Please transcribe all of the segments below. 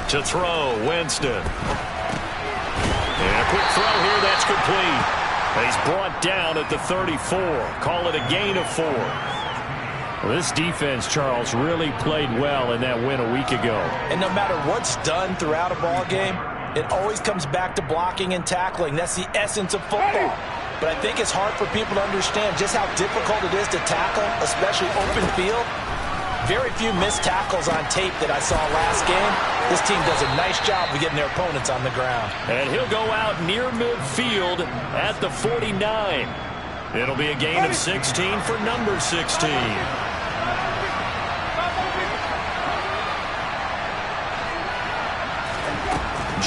To throw, Winston. And a quick throw here, that's complete. He's brought down at the 34. Call it a gain of 4. Well, this defense, Charles, really played well in that win a week ago. And no matter what's done throughout a ball game, it always comes back to blocking and tackling. That's the essence of football. But I think it's hard for people to understand just how difficult it is to tackle, especially open field. Very few missed tackles on tape that I saw last game. This team does a nice job of getting their opponents on the ground. And he'll go out near midfield at the 49. It'll be a gain of 16 for number 16.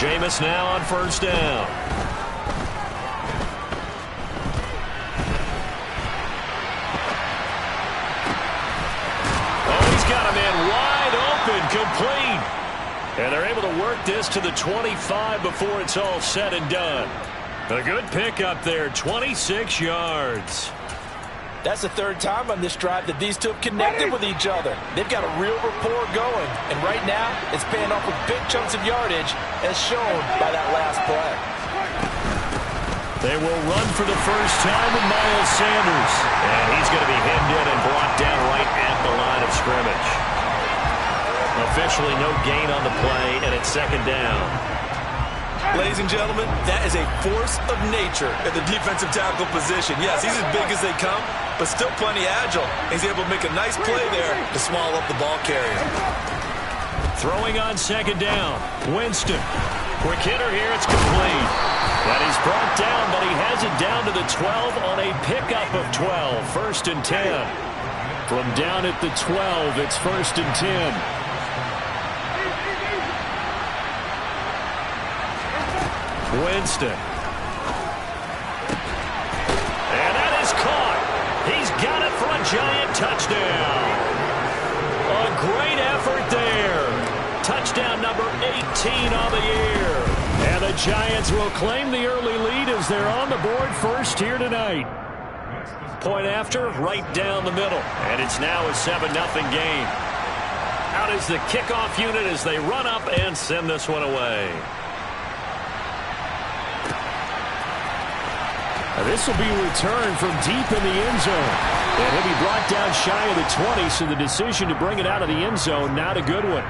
Jameis now on first down. Got a man wide open, complete. And they're able to work this to the 25 before it's all said and done. A good pickup there, 26 yards. That's the third time on this drive that these two have connected with each other. They've got a real rapport going. And right now, it's paying off with big chunks of yardage, as shown by that last play. They will run for the first time with Miles Sanders. And he's going to be hemmed in and brought down right at the line of scrimmage. Officially no gain on the play, and it's second down. Ladies and gentlemen, that is a force of nature at the defensive tackle position. Yes, he's as big as they come, but still plenty agile. He's able to make a nice play there to swallow up the ball carrier. Throwing on second down, Winston. Quick hitter here, it's complete. And he's brought down, but he has it down to the 12 on a pickup of 12. First and 10. From down at the 12, it's first and 10. Winston. And that is caught. He's got it for a giant touchdown. A great effort there. Touchdown number 18 on the year. And the Giants will claim the early lead as they're on the board first here tonight. Point after, right down the middle. And it's now a 7-0 game. Out is the kickoff unit as they run up and send this one away. Now this will be returned from deep in the end zone. And he'll be brought down shy of the 20, so the decision to bring it out of the end zone, not a good one.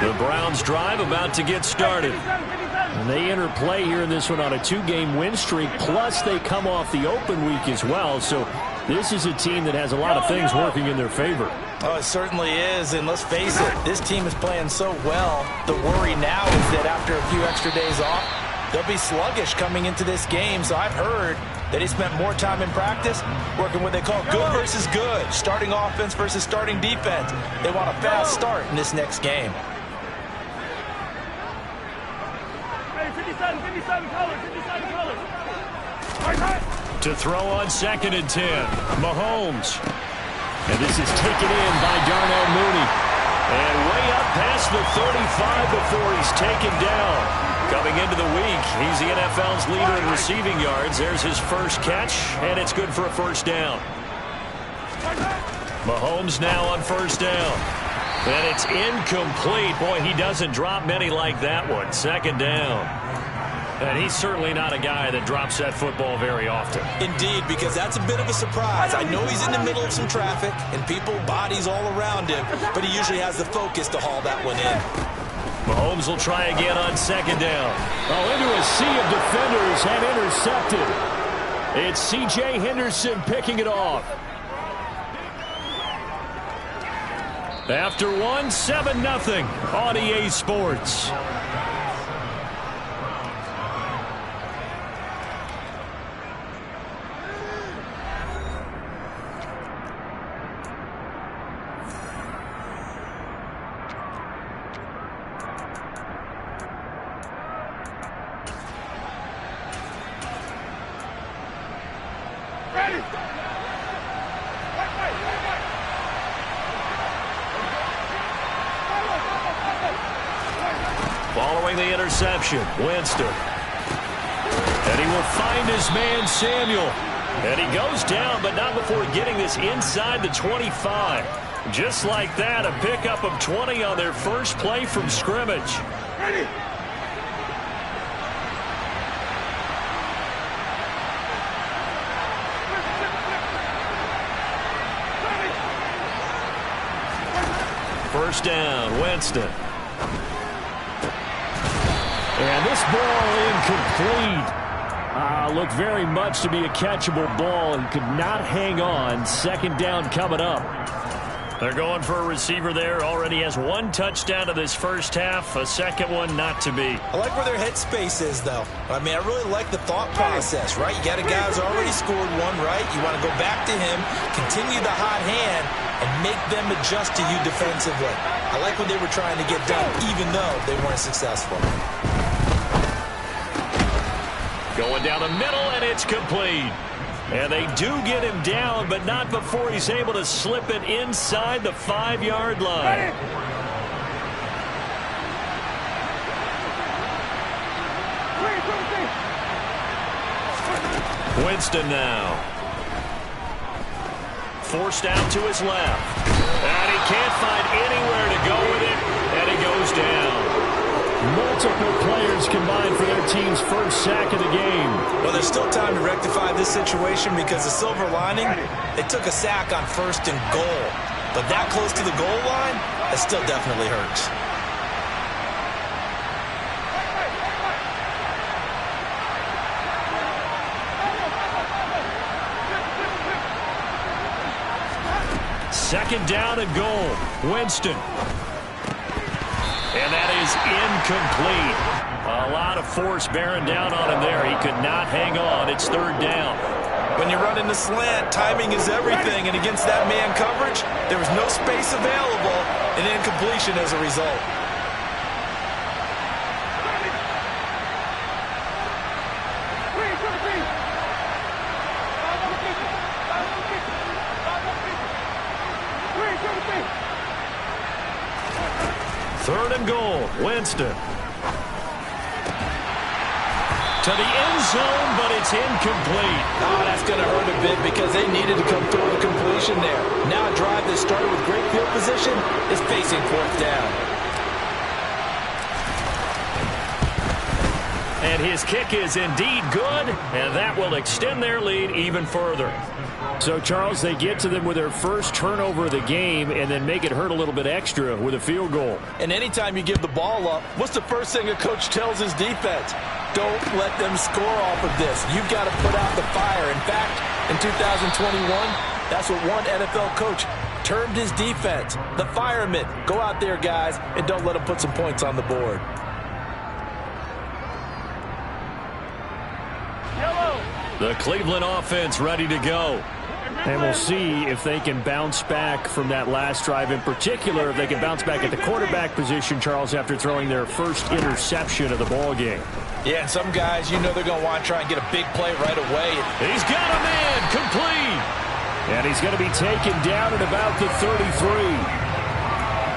The Browns drive about to get started. And they enter play here in this one on a 2-game win streak, plus they come off the open week as well. So this is a team that has a lot of things working in their favor. Oh, it certainly is, and let's face it, this team is playing so well. The worry now is that after a few extra days off, they'll be sluggish coming into this game. So I've heard that he spent more time in practice working what they call good versus good, starting offense versus starting defense. They want a fast start in this next game. 57 colors. To throw on second and 10, Mahomes. And this is taken in by Darnell Mooney. And way up past the 35 before he's taken down. Coming into the week, he's the NFL's leader in receiving yards. There's his first catch, and it's good for a first down. Mahomes now on first down. And it's incomplete. Boy, he doesn't drop many like that one. Second down. And he's certainly not a guy that drops that football very often. Indeed, because that's a bit of a surprise. I know he's in the middle of some traffic and people, bodies all around him, but he usually has the focus to haul that one in. Mahomes will try again on second down. Oh, into a sea of defenders and intercepted. It's C.J. Henderson picking it off. After one, 7-0 on EA Sports. Following the interception, Winston. And he will find his man, Samuel. And he goes down, but not before getting this inside the 25. Just like that, a pickup of 20 on their first play from scrimmage. Ready. First down, Winston. And this ball incomplete. Looked very much to be a catchable ball and could not hang on. Second down coming up. They're going for a receiver there. Already has one touchdown to this first half. A second one not to be. I like where their headspace is, though. I mean, I really like the thought process, right? You got a guy who's already scored one, right? You want to go back to him, continue the hot hand, and make them adjust to you defensively. I like what they were trying to get done, even though they weren't successful. Going down the middle, and it's complete. And they do get him down, but not before he's able to slip it inside the 5-yard line. Winston now. Forced out to his left. And he can't find anywhere to go with it, and he goes down. Multiple players combined for their team's first sack of the game. Well, there's still time to rectify this situation because the silver lining, they took a sack on 1st and goal. But that close to the goal line, that still definitely hurts. Second down and goal. Winston. And that is incomplete. A lot of force bearing down on him there. He could not hang on. It's third down. When you run in the slant, timing is everything. And against that man coverage, there was no space available, and incompletion as a result. Third and goal, Winston. To the end zone, but it's incomplete. Oh, that's going to hurt a bit because they needed to come through with a completion there. Now a drive that started with great field position is facing 4th down. And his kick is indeed good, and that will extend their lead even further. So, Charles, they get to them with their first turnover of the game and then make it hurt a little bit extra with a field goal. And anytime you give the ball up, what's the first thing a coach tells his defense? Don't let them score off of this. You've got to put out the fire. In fact, in 2021, that's what one NFL coach termed his defense, the firemen. Go out there, guys, and don't let them put some points on the board. The Cleveland offense ready to go. And we'll see if they can bounce back from that last drive, in particular, if they can bounce back at the quarterback position, Charles, after throwing their first interception of the ball game. Yeah, and some guys, you know they're going to want to try and get a big play right away. He's got a man, complete. And he's going to be taken down at about the 33.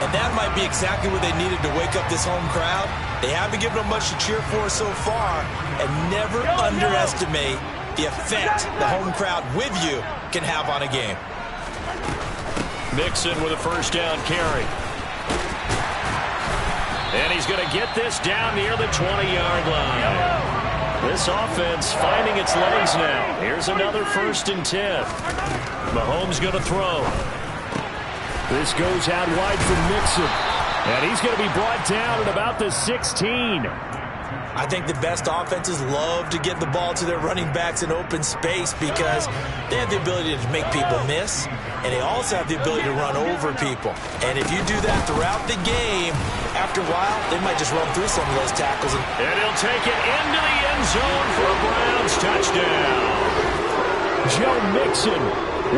And that might be exactly what they needed to wake up this home crowd. They haven't given them much to cheer for so far, and never underestimate the effect the home crowd with you can have on a game. Mixon with a first down carry. And he's going to get this down near the 20-yard line. This offense finding its legs now. Here's another 1st and 10. Mahomes going to throw. This goes out wide from Mixon. And he's going to be brought down at about the 16. I think the best offenses love to get the ball to their running backs in open space because they have the ability to make people miss, and they also have the ability to run over people. And if you do that throughout the game, after a while, they might just run through some of those tackles. And he'll take it into the end zone for a Browns touchdown. Joe Mixon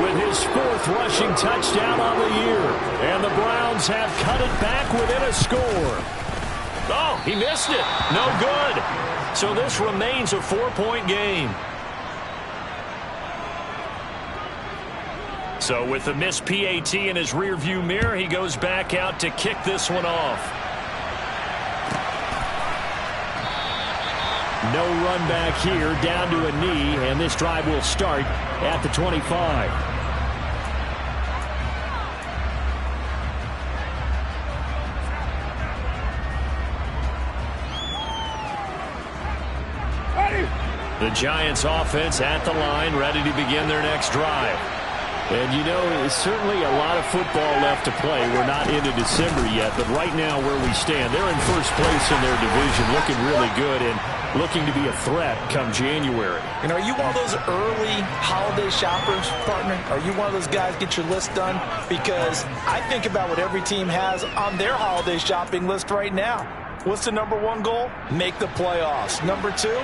with his 4th rushing touchdown on the year. And the Browns have cut it back within a score. Oh, he missed it. No good. So this remains a 4-point game. So with the missed PAT in his rearview mirror, he goes back out to kick this one off. No run back here, down to a knee, and this drive will start at the 25. The Giants offense at the line, ready to begin their next drive. And you know, there's certainly a lot of football left to play. We're not into December yet, but right now where we stand, they're in first place in their division, looking really good and looking to be a threat come January. And are you one of those early holiday shoppers, partner? Are you one of those guys get your list done? Because I think about what every team has on their holiday shopping list right now. What's the number one goal? Make the playoffs. Number two,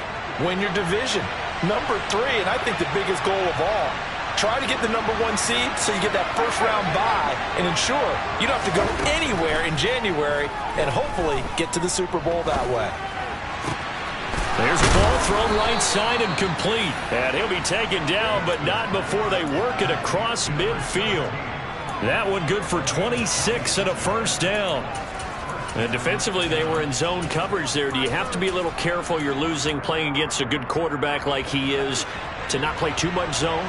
win your division. Number three, and I think the biggest goal of all, try to get the number one seed so you get that first round bye and ensure you don't have to go anywhere in January and hopefully get to the Super Bowl that way. There's a ball thrown right side and complete. And he'll be taken down, but not before they work it across midfield. That one good for 26 and a first down. And defensively, they were in zone coverage there. Do you have to be a little careful? You're losing playing against a good quarterback like he is to not play too much zone?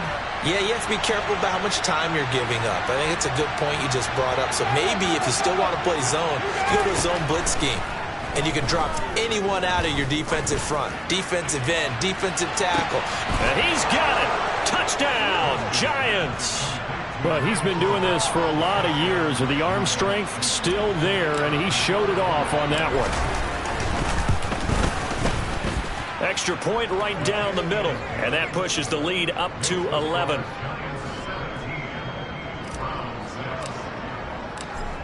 Yeah, you have to be careful about how much time you're giving up. I think it's a good point you just brought up. So maybe if you still want to play zone, you go to a zone blitz scheme. And you can drop anyone out of your defensive front. Defensive end, defensive tackle. And he's got it. Touchdown, Giants. But he's been doing this for a lot of years. The arm strength still there, and he showed it off on that one. Extra point right down the middle, and that pushes the lead up to 11.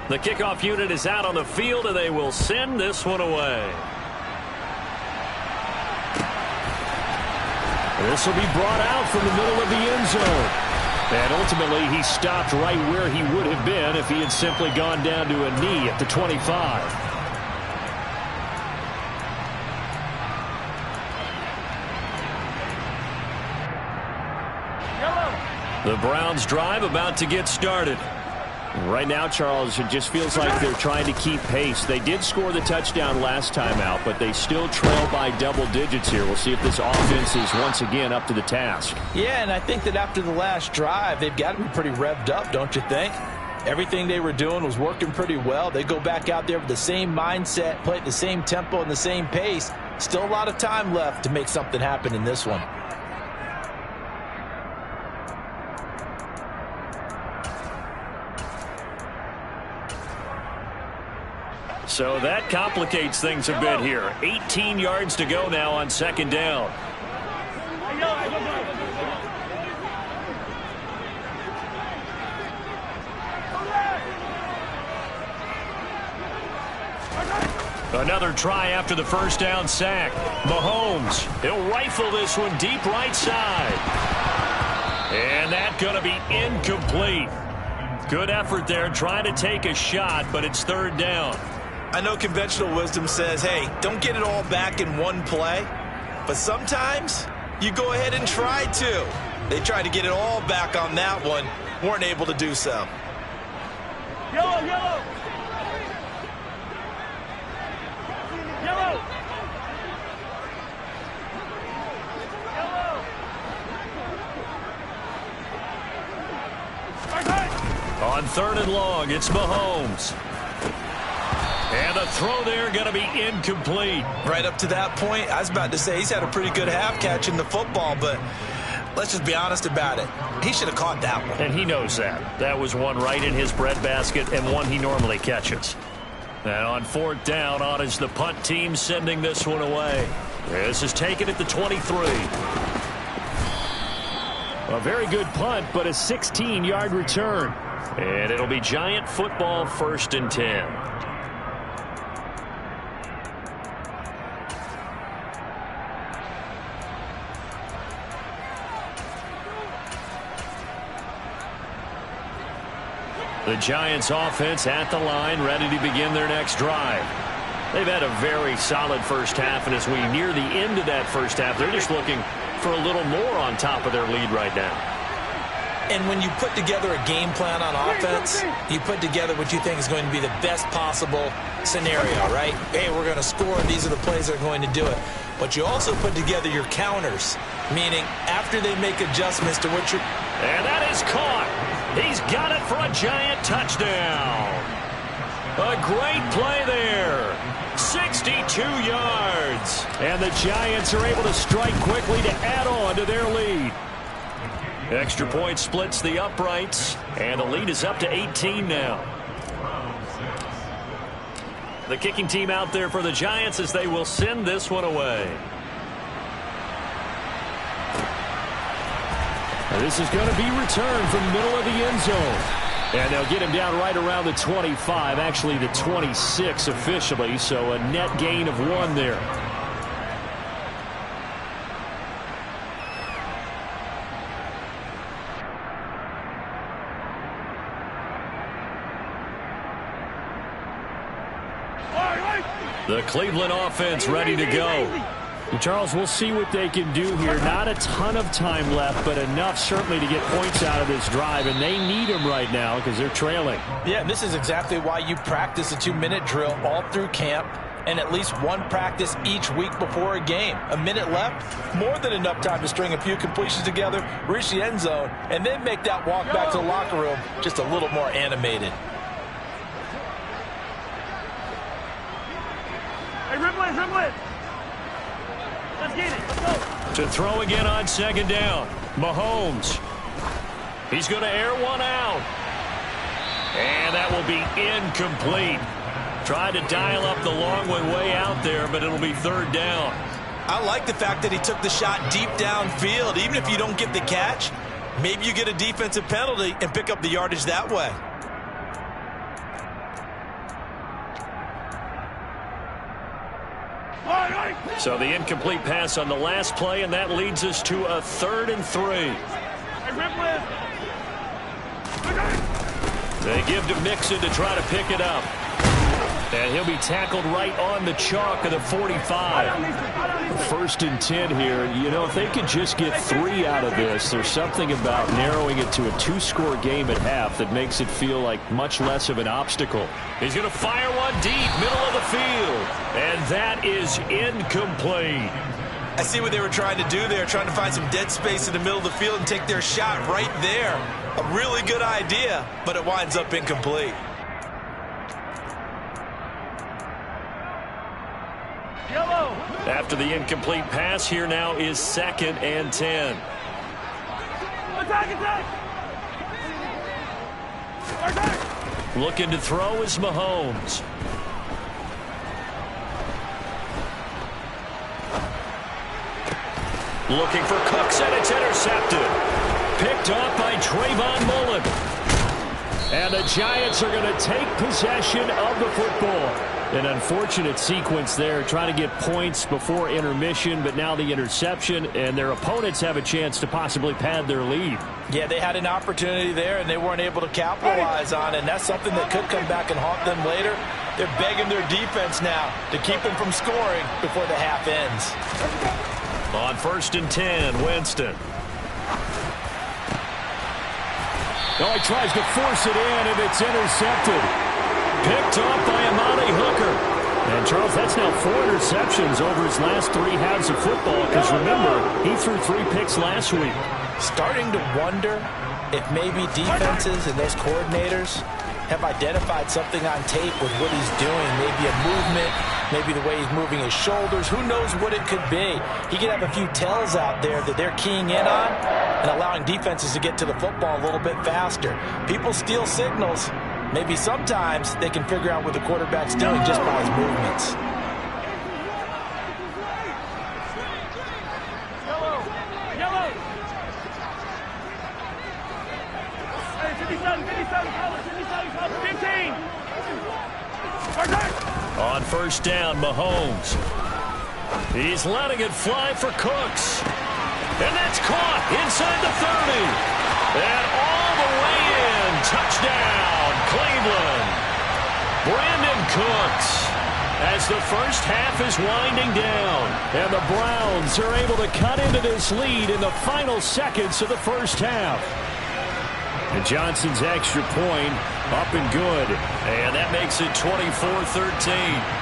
The kickoff unit is out on the field, and they will send this one away. This will be brought out from the middle of the end zone. And ultimately, he stopped right where he would have been if he had simply gone down to a knee at the 25. The Browns drive about to get started. Right now, Charles, it just feels like they're trying to keep pace. They did score the touchdown last time out, but they still trail by double digits here. We'll see if this offense is once again up to the task. Yeah, and I think that after the last drive, they've got to be pretty revved up, don't you think? Everything they were doing was working pretty well. They go back out there with the same mindset, play at the same tempo and the same pace. Still a lot of time left to make something happen in this one. So that complicates things a bit here. 18 yards to go now on second down. Another try after the first down sack. Mahomes, he'll rifle this one deep right side. And that's going to be incomplete. Good effort there trying to take a shot, but it's third down. I know conventional wisdom says, hey, don't get it all back in one play. But sometimes you go ahead and try to. They tried to get it all back on that one. Weren't able to do so. Yellow, yellow. Yellow. Yellow. On third and long, it's Mahomes. And the throw there going to be incomplete. Right up to that point, I was about to say he's had a pretty good half catching the football, but let's just be honest about it. He should have caught that one. And he knows that. That was one right in his breadbasket and one he normally catches. And on fourth down, on is the punt team sending this one away. This is taken at the 23. A very good punt, but a 16-yard return. And it'll be Giant football, 1st and 10. The Giants offense at the line, ready to begin their next drive. They've had a very solid first half, and as we near the end of that first half, they're just looking for a little more on top of their lead right now. And when you put together a game plan on offense, you put together what you think is going to be the best possible scenario, right? Hey, we're going to score. These are the plays that are going to do it. But you also put together your counters, meaning after they make adjustments to what you're... And that is caught. He's got it for a Giant touchdown. A great play there. 62 yards. And the Giants are able to strike quickly to add on to their lead. Extra point splits the uprights, and the lead is up to 18 now. The kicking team out there for the Giants as they will send this one away. And this is going to be returned from the middle of the end zone. And they'll get him down right around the 25, actually the 26 officially, so a net gain of 1 there. The Cleveland offense ready to go. And Charles, we'll see what they can do here. Not a ton of time left, but enough certainly to get points out of this drive, and they need them right now because they're trailing. Yeah, and this is exactly why you practice a 2-minute drill all through camp and at least one practice each week before a game. A minute left, more than enough time to string a few completions together, reach the end zone, and then make that walk back to the locker room just a little more animated. Hey, Riplet, Riplet. Let's get it. Let's go. To throw again on second down. Mahomes. He's going to air one out. And that will be incomplete. Tried to dial up the long one way out there, but it'll be third down. I like the fact that he took the shot deep downfield. Even if you don't get the catch, maybe you get a defensive penalty and pick up the yardage that way. So the incomplete pass on the last play, and that leads us to a 3rd and 3. They give to Mixon to try to pick it up. And he'll be tackled right on the chalk of the 45. 1st and 10 here. You know, if they could just get 3 out of this, there's something about narrowing it to a 2-score game at half that makes it feel like much less of an obstacle. He's going to fire one deep, middle of the field. And that is incomplete. I see what they were trying to do there, trying to find some dead space in the middle of the field and take their shot right there. A really good idea, but it winds up incomplete. Yellow. After the incomplete pass, here now is 2nd and 10. Attack, attack. Attack. Looking to throw is Mahomes. Looking for Cooks, and it's intercepted. Picked off by Trayvon Mullen. And the Giants are going to take possession of the football. An unfortunate sequence there, trying to get points before intermission, but now the interception, and their opponents have a chance to possibly pad their lead. Yeah, they had an opportunity there, and they weren't able to capitalize on it, and that's something that could come back and haunt them later. They're begging their defense now to keep them from scoring before the half ends. On 1st and 10, Winston. Oh, he tries to force it in, and it's intercepted. Picked off by Amani Hooker. And, Charles, that's now 4 interceptions over his last 3 halves of football, because, remember, he threw 3 picks last week. Starting to wonder if maybe defenses and those coordinators have identified something on tape with what he's doing. Maybe a movement, maybe the way he's moving his shoulders. Who knows what it could be? He could have a few tells out there that they're keying in on and allowing defenses to get to the football a little bit faster. People steal signals. Maybe sometimes they can figure out what the quarterback's doing just by his movements. Yellow. Yellow. Hey, 57, 57, color, 57, color, 15. Attack. On 1st down, Mahomes. He's letting it fly for Cooks. And that's caught inside the 30. And all the way in. Touchdown, Cleveland. Brandon Cooks. As the first half is winding down. And the Browns are able to cut into this lead in the final seconds of the first half. And Johnson's extra point up and good. And that makes it 24-13.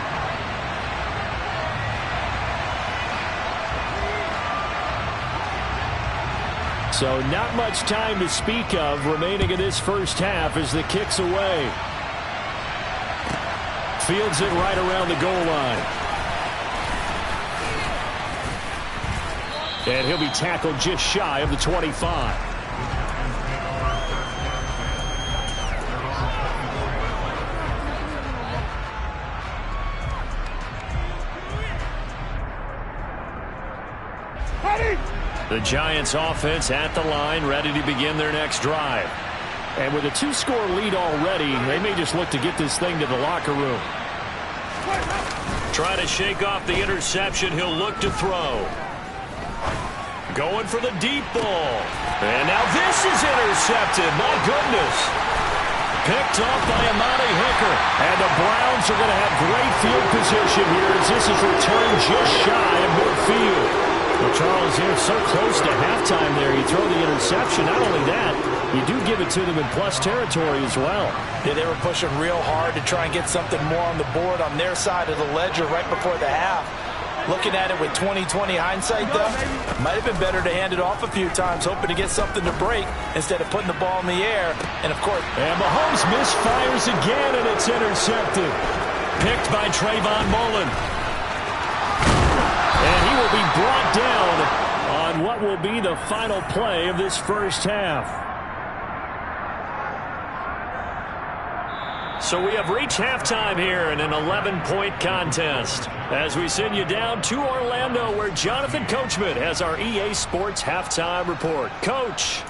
So not much time to speak of remaining in this first half as the kick's away. Fields it right around the goal line. And he'll be tackled just shy of the 25. The Giants offense at the line, ready to begin their next drive. And with a 2-score lead already, they may just look to get this thing to the locker room. Try to shake off the interception. He'll look to throw. Going for the deep ball. And now this is intercepted. My goodness. Picked off by Amani Hooker. And the Browns are going to have great field position here as this is returned just shy of midfield. Well, Charles, here so close to halftime there. You throw the interception. Not only that, you do give it to them in plus territory as well. Yeah, they were pushing real hard to try and get something more on the board on their side of the ledger right before the half. Looking at it with 20/20 hindsight, though, might have been better to hand it off a few times, hoping to get something to break instead of putting the ball in the air. And, of course, and Mahomes misfires again, and it's intercepted. Picked by Trayvon Mullen. And he will be brought down on what will be the final play of this first half. So we have reached halftime here in an 11-point contest as we send you down to Orlando where Jonathan Coachman has our EA Sports Halftime Report. Coach.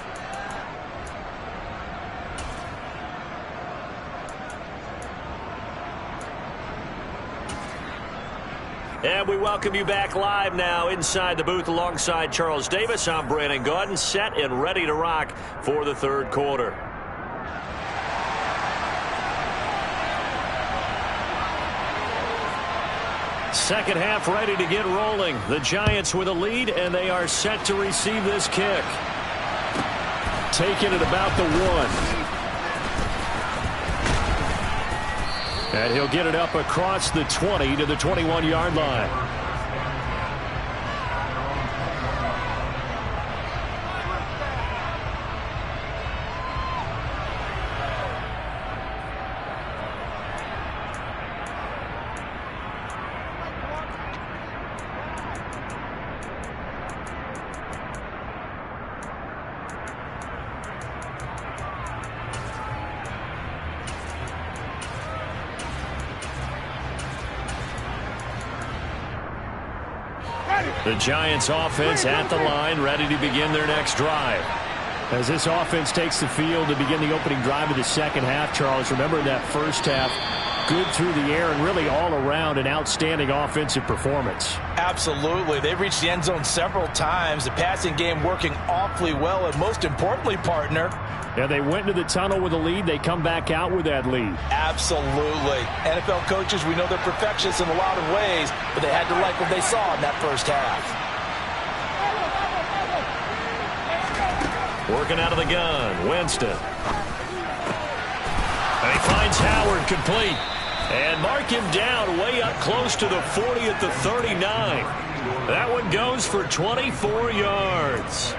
And we welcome you back live now inside the booth alongside Charles Davis. I'm Brandon Gaudin, set and ready to rock for the third quarter. Second half ready to get rolling. The Giants with a lead, and they are set to receive this kick. Taking it about the 1. And he'll get it up across the 20 to the 21-yard line. The Giants offense at the line, ready to begin their next drive. As this offense takes the field to begin the opening drive of the second half, Charles, remember that first half, good through the air and really all around an outstanding offensive performance. Absolutely. They reached the end zone several times. The passing game working awfully well, and most importantly, partner, yeah, they went into the tunnel with a lead. They come back out with that lead. Absolutely. NFL coaches, we know they're perfectionists in a lot of ways, but they had to like what they saw in that first half. Working out of the gun, Winston. And he finds Howard complete. And mark him down way up close to the 40 at the 39. That one goes for 24 yards.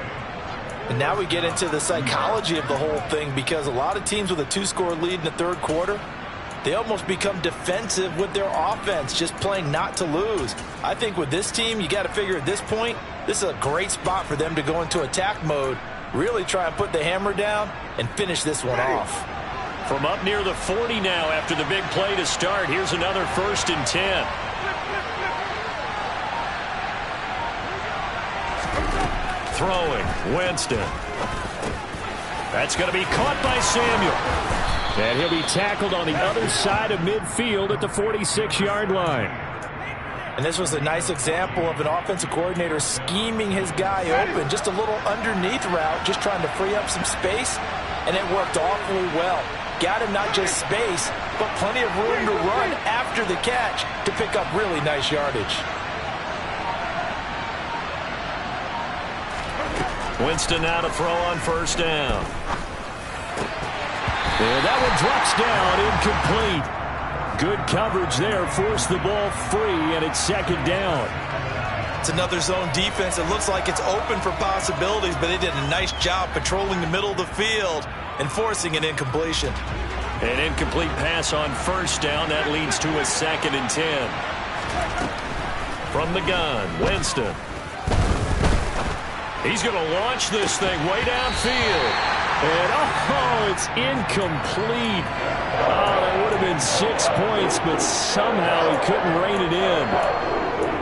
And now we get into the psychology of the whole thing, because a lot of teams with a 2-score lead in the third quarter, they almost become defensive with their offense, just playing not to lose. I think with this team, you got to figure at this point, this is a great spot for them to go into attack mode, really try and put the hammer down and finish this one off. From up near the 40 now after the big play to start, here's another 1st and 10. Throwing, Winston. That's going to be caught by Samuel. And he'll be tackled on the other side of midfield at the 46-yard line. And this was a nice example of an offensive coordinator scheming his guy open. Just a little underneath route, just trying to free up some space, and it worked awfully well. Got him not just space, but plenty of room to run after the catch to pick up really nice yardage. Winston now to throw on 1st down. And that one drops down, incomplete. Good coverage there, forced the ball free, and it's second down. It's another zone defense. It looks like it's open for possibilities, but they did a nice job patrolling the middle of the field and forcing an incompletion. An incomplete pass on first down. That leads to a 2nd and 10. From the gun, Winston. He's going to launch this thing way downfield. And, it's incomplete. Oh, that would have been 6 points, but somehow he couldn't rein it in.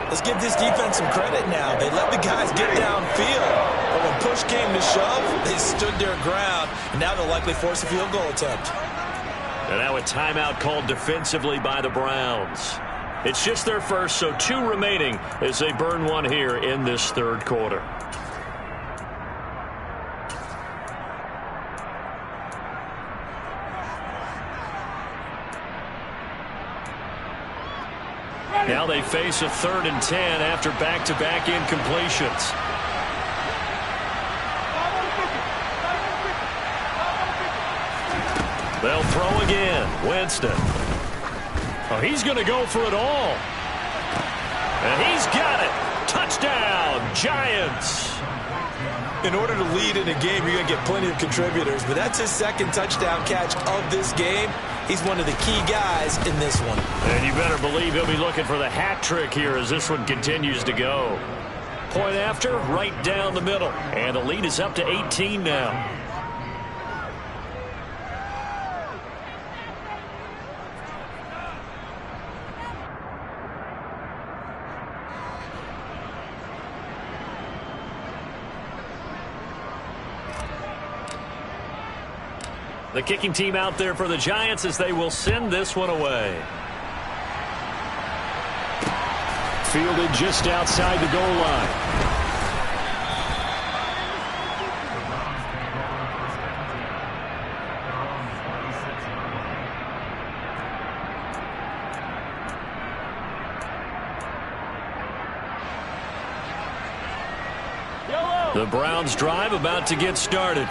Let's give this defense some credit now. They let the guys get downfield. But when push came to shove, they stood their ground. And now they'll likely force a field goal attempt. And now a timeout called defensively by the Browns. It's just their first, so 2 remaining as they burn one here in this third quarter. Now they face a 3rd and 10 after back-to-back incompletions. They'll throw again. Winston. Oh, he's going to go for it all. And he's got it. Touchdown, Giants. In order to lead in a game, you're going to get plenty of contributors, but that's his 2nd touchdown catch of this game. He's one of the key guys in this one. And you better believe he'll be looking for the hat trick here as this one continues to go. Point after, right down the middle. And the lead is up to 18 now. The kicking team out there for the Giants as they will send this one away. Fielded just outside the goal line. The Browns drive about to get started.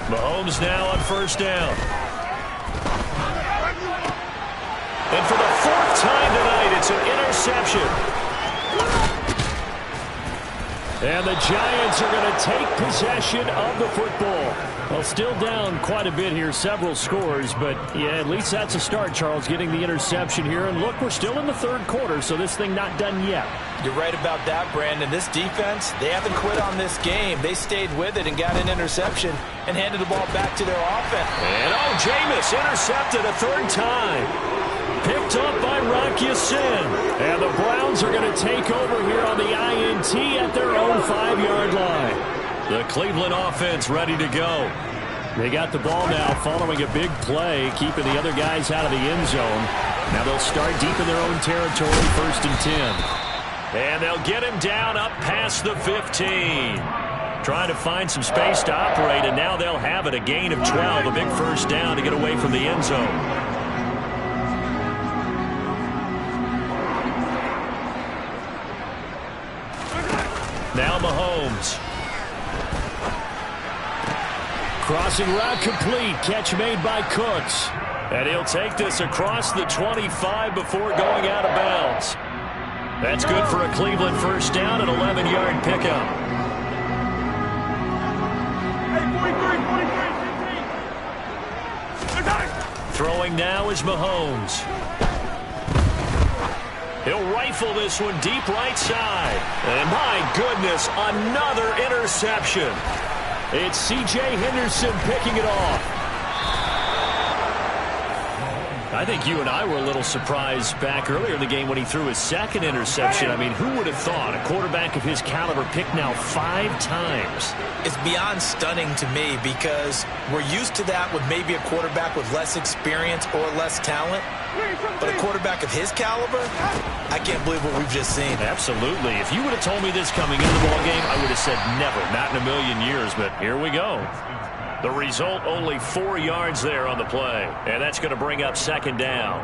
Mahomes now on first down. And for the 4th time tonight, it's an interception. And the Giants are going to take possession of the football. Well, still down quite a bit here, several scores, but yeah, at least that's a start, Charles, getting the interception here. And look, we're still in the third quarter, so this thing not done yet. You're right about that, Brandon. This defense, they haven't quit on this game. They stayed with it and got an interception and handed the ball back to their offense. And Jameis intercepted a 3rd time. Picked up by Rocky Sin. And the Browns are going to take over here on the INT at their own 5-yard line. The Cleveland offense ready to go. They got the ball now following a big play, keeping the other guys out of the end zone. Now they'll start deep in their own territory, 1st and 10. And they'll get him down up past the 15. Trying to find some space to operate, and now they'll have it. A gain of 12, a big first down to get away from the end zone. Now Mahomes. Crossing route complete. Catch made by Cooks. And he'll take this across the 25 before going out of bounds. That's good for a Cleveland first down, an 11-yard pickup. Throwing now is Mahomes. He'll rifle this one deep right side. And my goodness, another interception. It's C.J. Henderson picking it off. I think you and I were a little surprised back earlier in the game when he threw his 2nd interception. I mean, who would have thought a quarterback of his caliber picked now 5 times? It's beyond stunning to me because we're used to that with maybe a quarterback with less experience or less talent. But a quarterback of his caliber, I can't believe what we've just seen. Absolutely. If you would have told me this coming into the ballgame, I would have said never, not in a million years. But here we go. The result, only 4 yards there on the play. And that's going to bring up second down.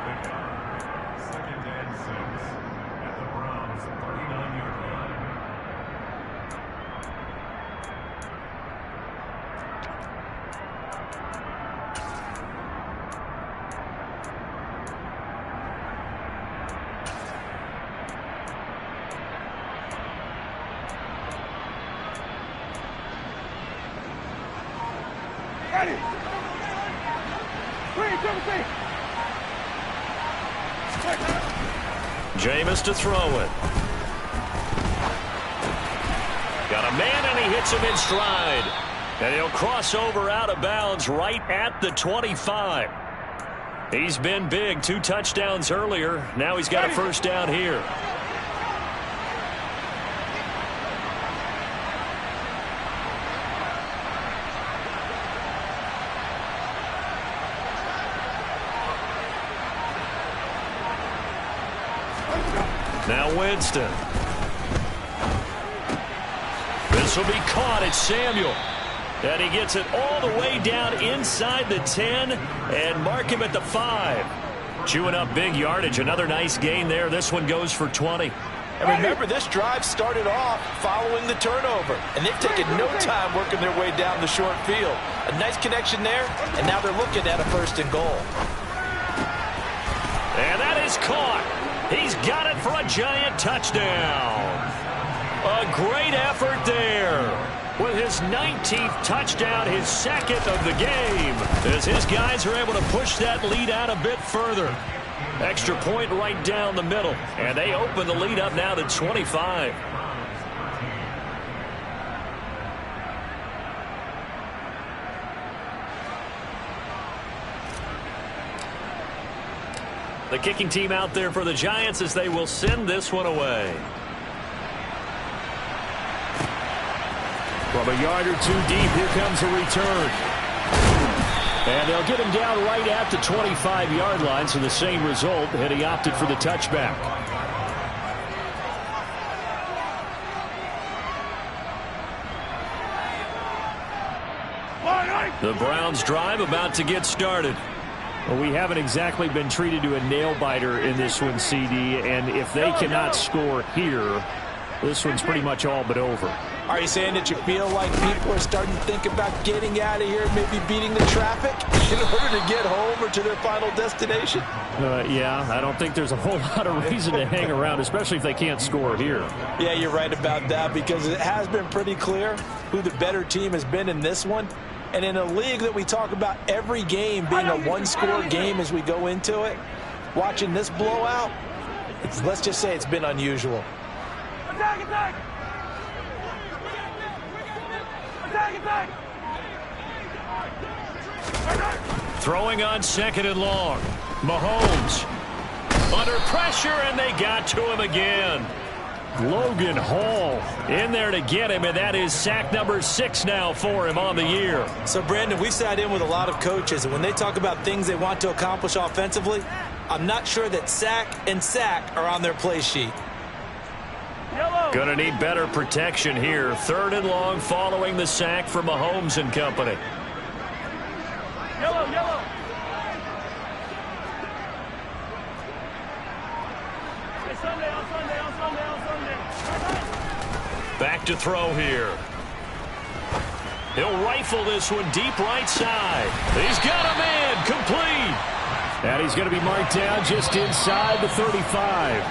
Second and 6 at the Browns' 39-yard line. Ready. 3, 2, 3. Jameis to throw it. Got a man, and he hits him in stride. And he'll cross over out of bounds right at the 25. He's been big. 2 touchdowns earlier. Now he's got a first down here. Now Winston. This will be caught. It's Samuel. And he gets it all the way down inside the 10 and mark him at the 5. Chewing up big yardage. Another nice gain there. This one goes for 20. And remember, this drive started off following the turnover, and they've taken no time working their way down the short field. A nice connection there, and now they're looking at a 1st and goal. And that is caught. He's got it for a giant touchdown. A great effort there. With his 19th touchdown, his 2nd of the game, as his guys are able to push that lead out a bit further. Extra point right down the middle, and they open the lead up now to 25. The kicking team out there for the Giants as they will send this one away. From a yard or 2 deep, here comes a return. And they'll get him down right at the 25-yard line, so the same result, and he opted for the touchback. The Browns drive about to get started. Well, we haven't exactly been treated to a nail-biter in this one, CD, and if they cannot score here, this one's pretty much all but over. Are you saying that you feel like people are starting to think about getting out of here, maybe beating the traffic in order to get home or to their final destination? Yeah, I don't think there's a whole lot of reason to hang around, especially if they can't score here. Yeah, you're right about that, because it has been pretty clear who the better team has been in this one. And in a league that we talk about every game being a one-score game as we go into it, watching this blowout, let's just say it's been unusual. Attack, attack! Attack, attack! Throwing on 2nd and long. Mahomes under pressure, and they got to him again. Logan Hall in there to get him, and that is sack number 6 now for him on the year. So, Brandon, we sat in with a lot of coaches, and when they talk about things they want to accomplish offensively, I'm not sure that sack and sack are on their play sheet. Gonna need better protection here. 3rd and long following the sack for Mahomes and company. Yellow, yellow. Back to throw here. He'll rifle this one deep right side. He's got a man complete. And he's going to be marked down just inside the 35.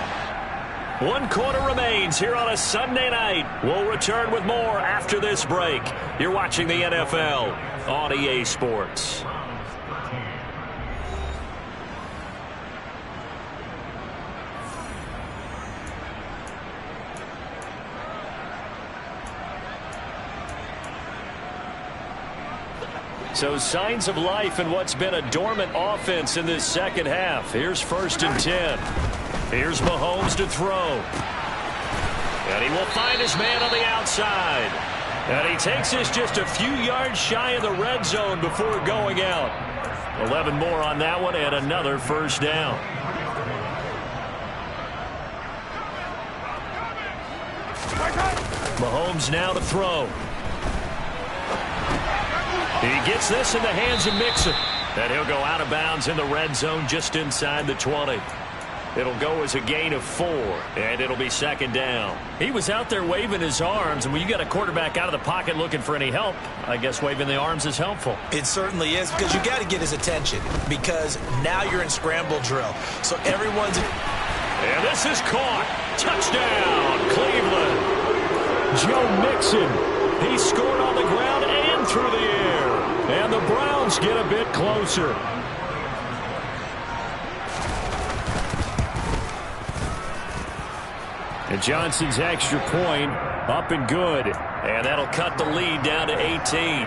1 quarter remains here on a Sunday night. We'll return with more after this break. You're watching the NFL on EA Sports. So signs of life in what's been a dormant offense in this second half. Here's 1st and 10. Here's Mahomes to throw. And he will find his man on the outside. And he takes this just a few yards shy of the red zone before going out. 11 more on that one and another first down. Mahomes now to throw. He gets this in the hands of Mixon. And he'll go out of bounds in the red zone just inside the 20. It'll go as a gain of 4, and it'll be 2nd down. He was out there waving his arms, and when you got a quarterback out of the pocket looking for any help, I guess waving the arms is helpful. It certainly is, because you got to get his attention, because now you're in scramble drill. So everyone's... And this is caught. Touchdown, Cleveland. Joe Mixon. He scored on the ground and through the air. And the Browns get a bit closer. And Johnson's extra point up and good. And that'll cut the lead down to 18.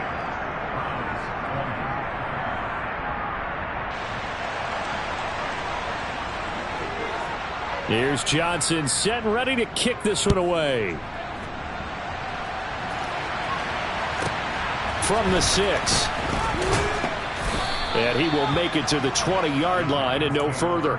Here's Johnson set and ready to kick this one away. From the 6. And he will make it to the 20-yard line and no further.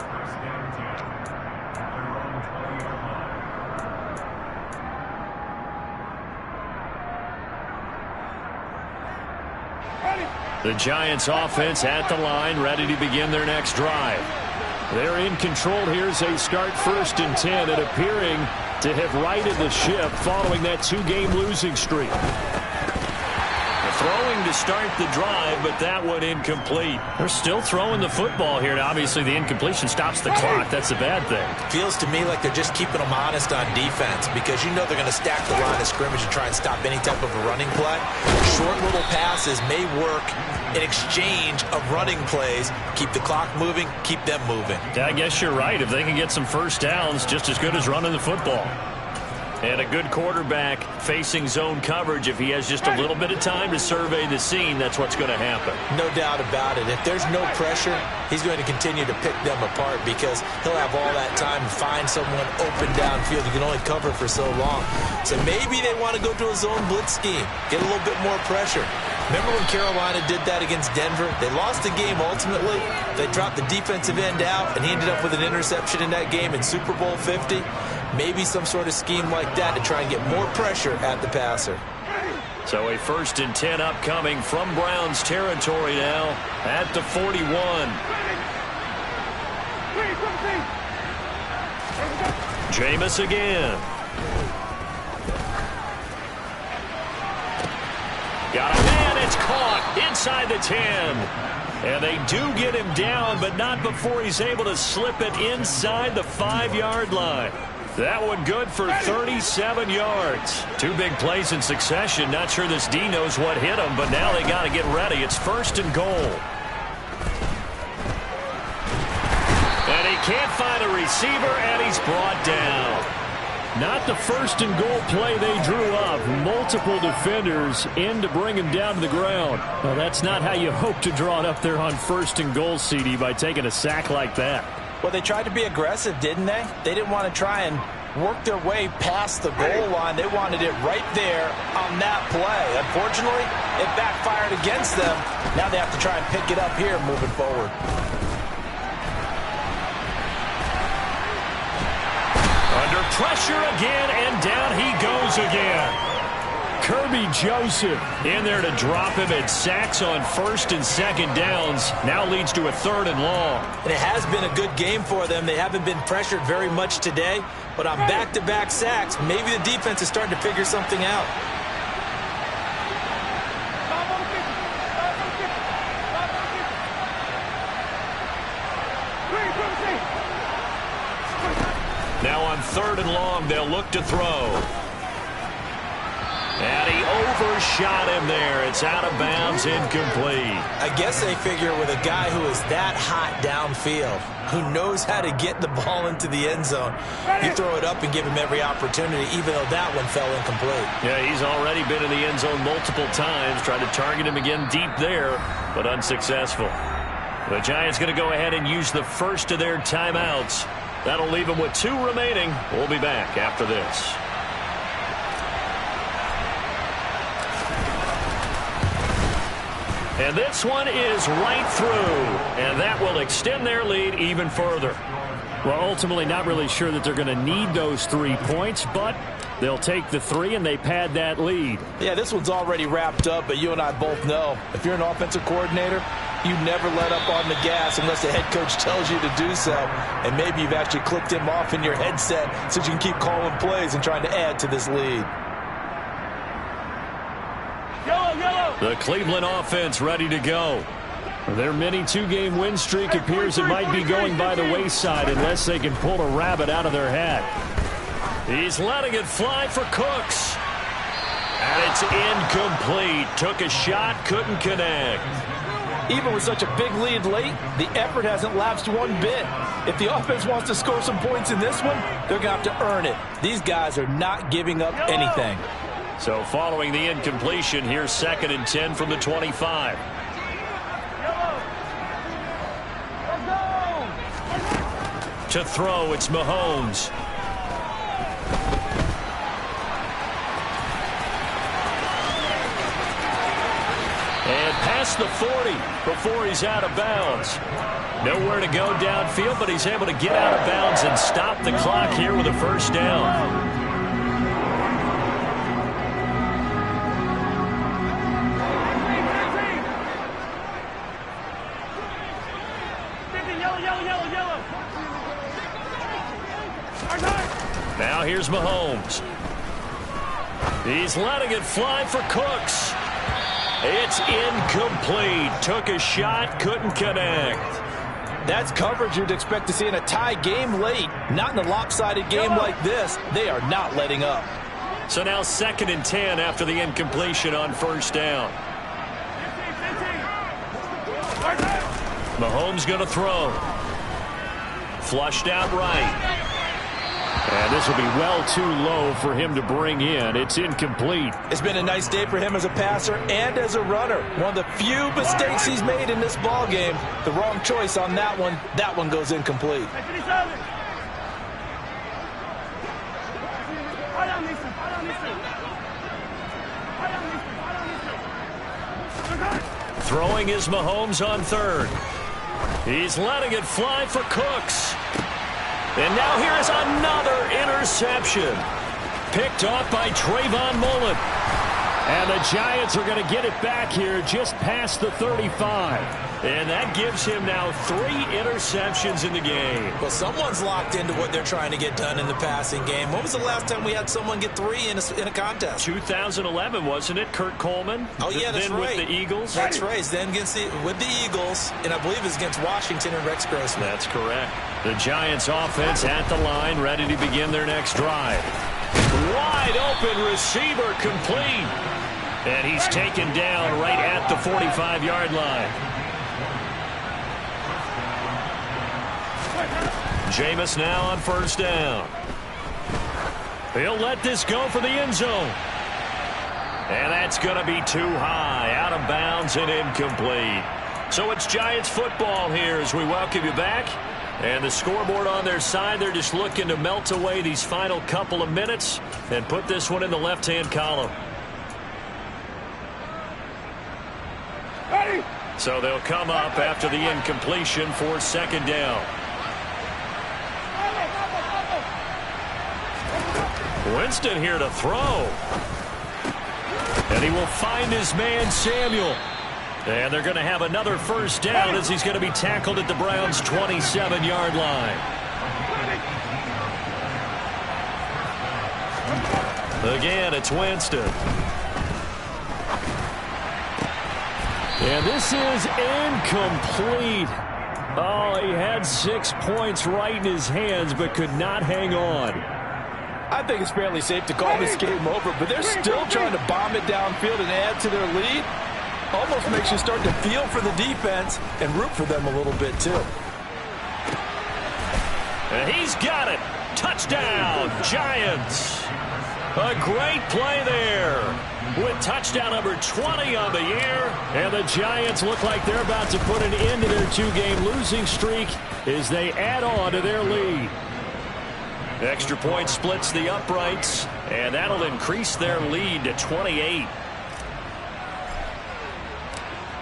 The Giants offense at the line, ready to begin their next drive. They're in control here as they start 1st and 10 and appearing to have righted the ship following that 2-game losing streak. Throwing to start the drive, but that one incomplete. They're still throwing the football here. Now, obviously, the incompletion stops the clock. That's a bad thing. Feels to me like they're just keeping them honest on defense, because you know they're going to stack the line of scrimmage and try and stop any type of a running play. Short little passes may work in exchange of running plays. Keep the clock moving, keep them moving. Yeah, I guess you're right. If they can get some first downs, just as good as running the football. And a good quarterback facing zone coverage, if he has just a little bit of time to survey the scene, that's what's going to happen. No doubt about it. If there's no pressure, he's going to continue to pick them apart, because he'll have all that time to find someone open downfield. You can only cover for so long. So maybe they want to go to a zone blitz scheme, get a little bit more pressure. Remember when Carolina did that against Denver? They lost the game ultimately. They dropped the defensive end out, and he ended up with an interception in that game in Super Bowl 50. Maybe some sort of scheme like that to try and get more pressure at the passer. So a 1st and 10 upcoming from Browns territory now at the 41. Jameis again. Got a man, it's caught inside the 10. And they do get him down, but not before he's able to slip it inside the 5-yard line. That one good for 37 yards. 2 big plays in succession. Not sure this D knows what hit him, but now they got to get ready. It's 1st and goal. And he can't find a receiver, and he's brought down. Not the 1st and goal play they drew up. Multiple defenders in to bring him down to the ground. Well, that's not how you hope to draw it up there on 1st and goal, CD, by taking a sack like that. Well, they tried to be aggressive, didn't they? They didn't want to try and work their way past the goal line. They wanted it right there on that play. Unfortunately, it backfired against them. Now they have to try and pick it up here moving forward. Under pressure again, and down he goes again. Kirby Joseph in there to drop him at sacks on 1st and 2nd downs. Now leads to a 3rd and long. And it has been a good game for them. They haven't been pressured very much today, but on back-to-back sacks, maybe the defense is starting to figure something out. Now on 3rd and long, they'll look to throw. And he overshot him there. It's out of bounds, incomplete. I guess they figure with a guy who is that hot downfield, who knows how to get the ball into the end zone, you throw it up and give him every opportunity, even though that one fell incomplete. Yeah, he's already been in the end zone multiple times. Tried to target him again deep there, but unsuccessful. The Giants going to go ahead and use the first of their timeouts. That'll leave them with 2 remaining. We'll be back after this. And this one is right through, and that will extend their lead even further. Well, ultimately not really sure that they're going to need those 3 points, but they'll take the 3 and they pad that lead. Yeah, this one's already wrapped up, but you and I both know if you're an offensive coordinator, you never let up on the gas unless the head coach tells you to do so. And maybe you've actually clicked him off in your headset so you can keep calling plays and trying to add to this lead. The Cleveland offense ready to go. Their mini 2-game win streak appears it might be going by the wayside unless they can pull a rabbit out of their hat. He's letting it fly for Cooks. And it's incomplete. Took a shot, couldn't connect. Even with such a big lead late, the effort hasn't lapsed one bit. If the offense wants to score some points in this one, they're going to have to earn it. These guys are not giving up anything. So following the incompletion, here's 2nd and 10 from the 25. To throw, it's Mahomes. And past the 40 before he's out of bounds. Nowhere to go downfield, but he's able to get out of bounds and stop the clock here with a first down. Now here's Mahomes. He's letting it fly for Cooks. It's incomplete. Took a shot, couldn't connect. That's coverage you'd expect to see in a tie game late. Not in a lopsided game like this. They are not letting up. So now 2nd and 10 after the incompletion on first down. Mahomes going to throw. Flushed out right. And this will be well too low for him to bring in. It's incomplete. It's been a nice day for him as a passer and as a runner. One of the few mistakes he's made in this ball game. The wrong choice on that one. That one goes incomplete. Throwing is Mahomes on 3rd. He's letting it fly for Cooks. And now here is another interception. Picked off by Trayvon Mullen. And the Giants are going to get it back here just past the 35. And that gives him now 3 interceptions in the game. Well, someone's locked into what they're trying to get done in the passing game. When was the last time we had someone get 3 in a contest? 2011, wasn't it? Kurt Coleman? Oh, yeah, that's then right. With the Eagles? That's right. Then with the Eagles, and I believe it was against Washington and Rex Grossman. That's correct. The Giants offense at the line, ready to begin their next drive. Wide open receiver complete. And he's taken down right at the 45-yard line. Jameis now on first down. He'll let this go for the end zone. And that's going to be too high, out of bounds and incomplete. So it's Giants football here as we welcome you back. And the scoreboard on their side, they're just looking to melt away these final couple of minutes and put this one in the left-hand column. So they'll come up after the incompletion for 2nd down. Winston here to throw. And he will find his man Samuel. And they're going to have another first down as he's going to be tackled at the Browns' 27-yard line. Again, it's Winston. And this is incomplete. Oh, he had 6 points right in his hands but could not hang on. I think it's fairly safe to call this game over, but they're still trying to bomb it downfield and add to their lead. Almost makes you start to feel for the defense and root for them a little bit, too. And he's got it. Touchdown, Giants. A great play there with touchdown number 20 on the year. And the Giants look like they're about to put an end to their 2-game losing streak as they add on to their lead. Extra point splits the uprights, and that'll increase their lead to 28.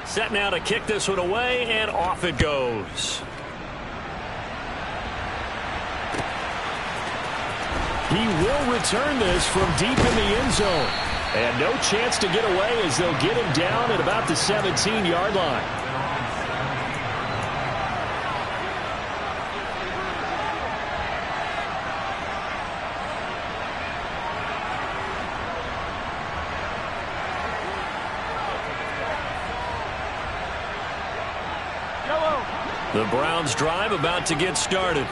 Set now to kick this one away, and off it goes. He will return this from deep in the end zone. And no chance to get away as they'll get him down at about the 17-yard line. The Browns drive about to get started.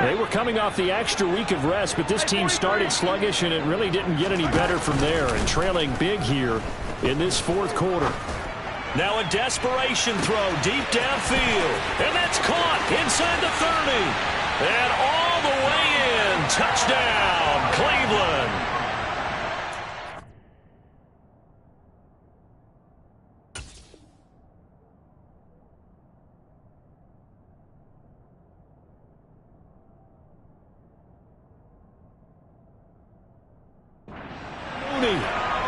They were coming off the extra week of rest, but this team started sluggish, and it really didn't get any better from there, and trailing big here in this fourth quarter. Now a desperation throw deep downfield, and that's caught inside the 30. And all the way in. Touchdown, Cleveland.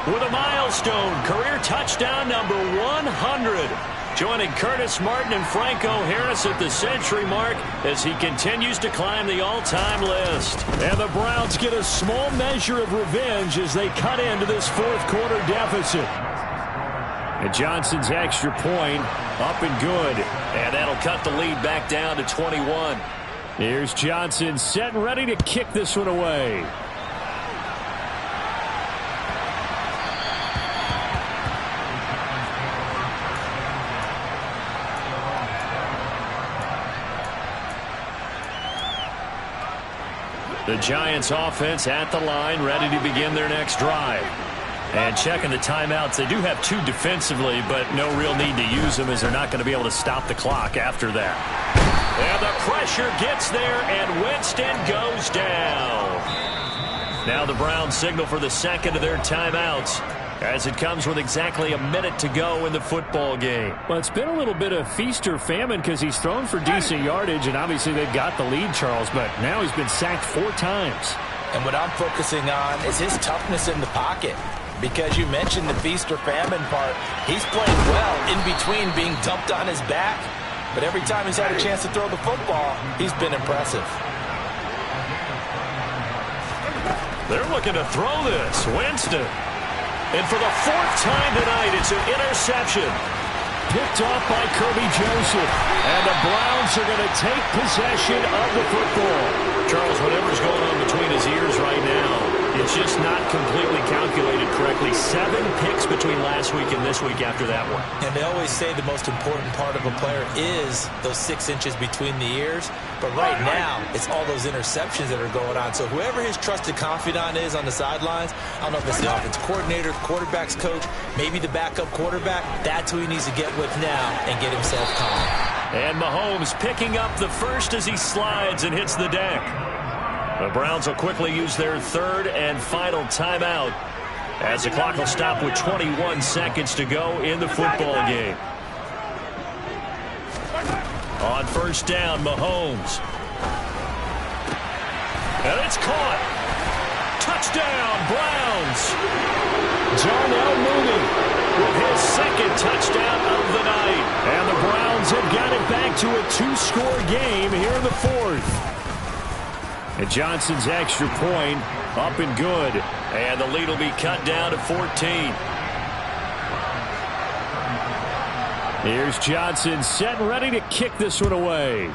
With a milestone, career touchdown number 100. Joining Curtis Martin and Franco Harris at the century mark as he continues to climb the all-time list. And the Browns get a small measure of revenge as they cut into this fourth quarter deficit. And Johnson's extra point up and good. And that'll cut the lead back down to 21. Here's Johnson set and ready to kick this one away. The Giants offense at the line, ready to begin their next drive. And checking the timeouts, they do have two defensively, but no real need to use them as they're not going to be able to stop the clock after that. And the pressure gets there, and Winston goes down. Now the Browns signal for the second of their timeouts, as it comes with exactly a minute to go in the football game. Well, it's been a little bit of feast or famine because he's thrown for decent yardage, and obviously they've got the lead, Charles, but now he's been sacked 4 times. And what I'm focusing on is his toughness in the pocket, because you mentioned the feast or famine part. He's played well in between being dumped on his back, but every time he's had a chance to throw the football, he's been impressive. They're looking to throw this. Winston. And for the 4th time tonight, it's an interception. Picked off by Kirby Joseph. And the Browns are going to take possession of the football. Charles, whatever's going on between his ears right now, it's just not completely calculated correctly. 7 picks between last week and this week after that one. And they always say the most important part of a player is those 6 inches between the ears. But right now, it's all those interceptions that are going on. So whoever his trusted confidant is on the sidelines, I don't know if it's the offense coordinator, quarterback's coach, maybe the backup quarterback, that's who he needs to get with now and get himself calm. And Mahomes picking up the first as he slides and hits the deck. The Browns will quickly use their 3rd and final timeout as the clock will stop with 21 seconds to go in the football game. On first down, Mahomes. And it's caught. Touchdown, Browns. Darnell Mooney with his 2nd touchdown of the night. And the Browns have got it back to a 2-score game here in the 4th. And Johnson's extra point up and good. And the lead will be cut down to 14. Here's Johnson set and ready to kick this one away.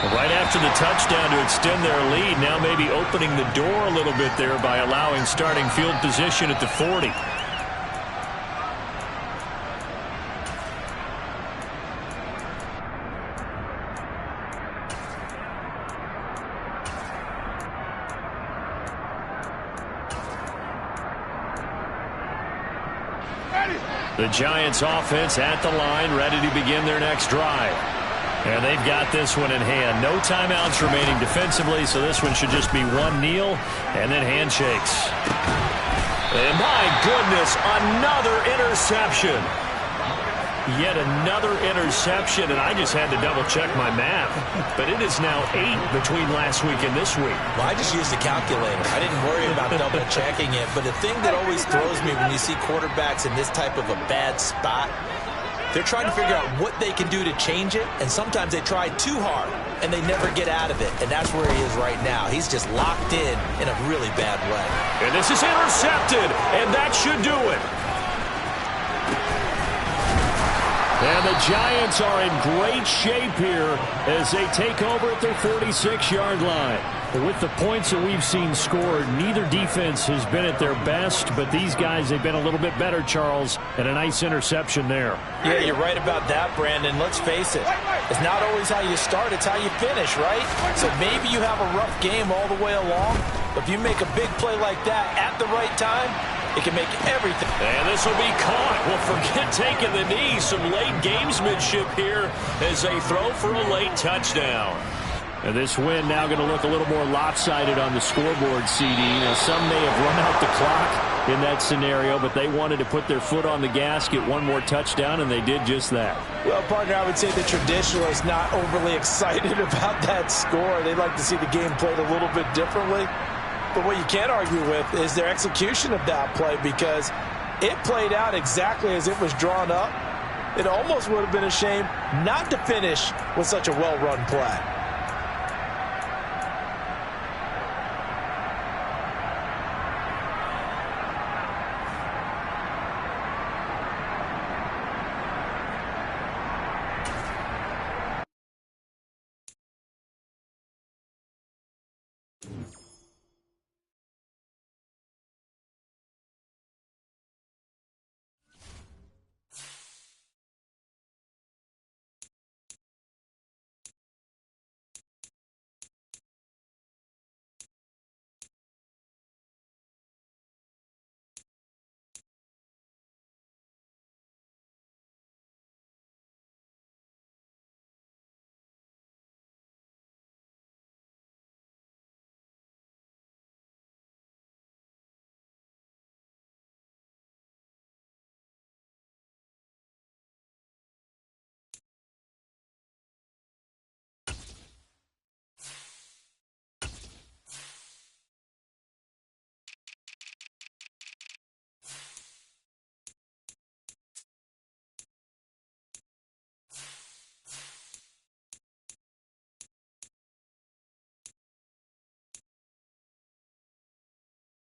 Right after the touchdown to extend their lead, now maybe opening the door a little bit there by allowing starting field position at the 40. The Giants offense at the line, ready to begin their next drive. And they've got this one in hand. No timeouts remaining defensively, so this one should just be one kneel and then handshakes. And my goodness, another interception. Yet another interception, and I just had to double-check my math. But it is now 8 between last week and this week. Well, I just used a calculator. I didn't worry about double-checking it. But the thing that always throws me when you see quarterbacks in this type of a bad spot, They're trying to figure out what they can do to change it, and sometimes they try too hard, and they never get out of it, and that's where he is right now. He's just locked in a really bad way. And this is intercepted, and that should do it. And the Giants are in great shape here as they take over at their 46-yard line. With the points that we've seen scored, neither defense has been at their best, but these guys, they've been a little bit better, Charles, and a nice interception there. Yeah, you're right about that, Brandon. Let's face it. It's not always how you start, it's how you finish, right? So maybe you have a rough game all the way along, but if you make a big play like that at the right time, it can make everything. And this will be caught. Well, forget taking the knee. Some late gamesmanship here as they throw for a late touchdown. And this win now going to look a little more lopsided on the scoreboard, CD. Now, some may have run out the clock in that scenario, but they wanted to put their foot on the gas, get one more touchdown, and they did just that. Well, partner, I would say the traditionalists not overly excited about that score. They'd like to see the game played a little bit differently. But what you can't argue with is their execution of that play, because it played out exactly as it was drawn up. It almost would have been a shame not to finish with such a well-run play.